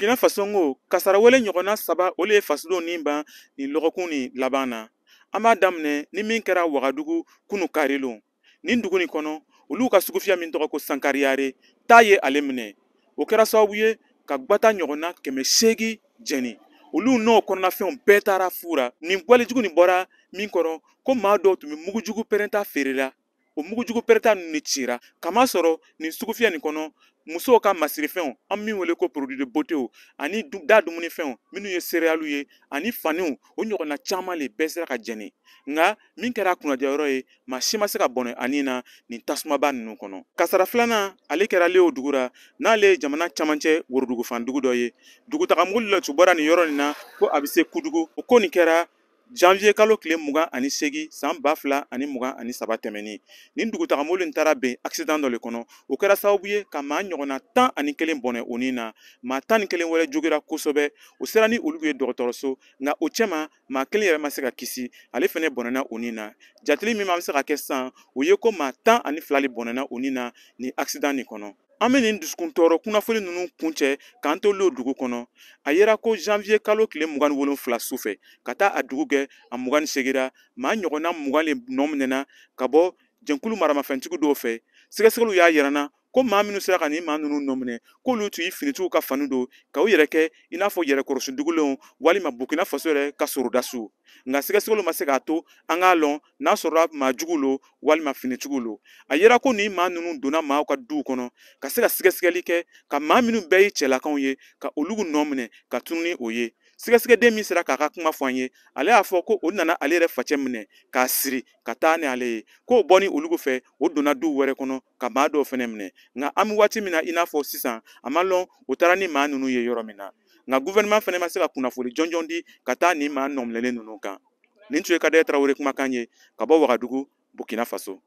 Burkina Faso ngo kasara wele ɲɔgɔnna saba ole fasudo nimba ni lɔgɔkun ni laban na. An b'a daminɛ ni min kɛra Wagadugu kunu karilon. Nin dugu ni kɔnɔ olu ka sugufiya min tɔgɔ ko Sankariare t'a ye ale minɛ. O kɛra sababu ye ka gbata ɲɔgɔnna 800 jɛni. Olu n'o kɔnɔnafɛnw bɛɛ taara fura. Nin walejugu nin bɔra min kɔrɔ ko maa dɔw tun bɛ mugujugu pɛrɛnta feerela. O mugujugu pɛrɛnta ninnu ni cira. Kama sɔrɔ nin sugufiya nin kɔnɔ musow ka masirifɛnw an min wele ko produit de beauté ani da dumunifɛnw minnu ye céréales ye ani faniw o ɲɔgɔnna caman le bɛɛ sera ka jɛni. Nga min kɛra kunnadiyayɔrɔ ye maa si ma se ka bɔnɛ ani na nin tasumaba ninnu kɔnɔ. Kasara filanan ale kɛra Leo dugura n'ale ye jamana camancɛ worodugufan dugu dɔ ye. Dugutagamɔgɔlu la tun bɔra nin yɔrɔ nin na ko a bɛ se Kudugu. O ko nin kɛra janvier kalo tile 28 san 2023 tɛmɛni. Nin dugutagamɔgɔlu in taara bɛn accident dɔ le kɔnɔ. O kɛra sababu ye ka maa ɲɔgɔnna 11 bɔnɛ o nin na. Maa 11 wɛrɛ jogera kosɛbɛ. O sera ni olu ye dɔgɔtɔrɔso nka o cɛma maa 1 yɛrɛ ma se ka kisi. Ale fɛnɛ bɔnɛna o nin na. Jateli min bɛ se ka kɛ sisan o ye ko maa 12 le bɔnɛna o nin na ni accident nin kɔnɔ. An bɛ nin dusukun tɔɔrɔ kunnafoni ninnu kuncɛ k'an to Leo dugu kɔnɔ. A yera ko janvier kalo tile 27 sufɛ ka taa a dugu kɛ a 28ra maa ɲɔgɔnna 20 le nɔ minɛna ka bɔ jɛnkulu maramafɛntigi dɔw fɛ. Sɛgɛsɛgɛliw y'a yirana ko maa minnu sera ka nin maa ninnu nɔ minɛ k'olu tun ye finitigiw ka fani don ka u yɛrɛ kɛ i n'a fɔ yɛrɛkɔrɔsidugulenw walima Burkina Faso yɛrɛ ka sorodasiw. Nka sɛgɛsɛgɛliw ma se k'a to an k'a lɔn n'a sɔrɔla maa juguw lo walima finitigiw lo. A yera ko nin maa ninnu donna maaw ka duw kɔnɔ ka se ka sɛgɛsɛgɛli kɛ ka maa minnu bɛɛ ye cɛlakaw ye ka olu nɔ minɛ ka tunu ni o ye. Sɛgɛsɛgɛden min sera k'a ka kuma fɔ an ye ale y'a fɔ ko o nana ale yɛrɛ facɛ minɛ k'a siri ka taa ni ale ye k'o bɔ ni olu fɛ o donna duw wɛrɛ kɔnɔ ka maa dɔw fɛnɛ minɛ. Nka an bɛ waati min na i n'a fɔ sisan a ma lɔn o taara ni maa ninnu ye yɔrɔ min na. Nka gouvernement fɛnɛ ma se ka kunnafoni jɔnjɔn di ka taa nin maa nɔminɛlen ninnu kan. Nin tun ye Kadaɲɛ Tarawele kumakan ye ka bɔ Wagadugu, Burkina Faso.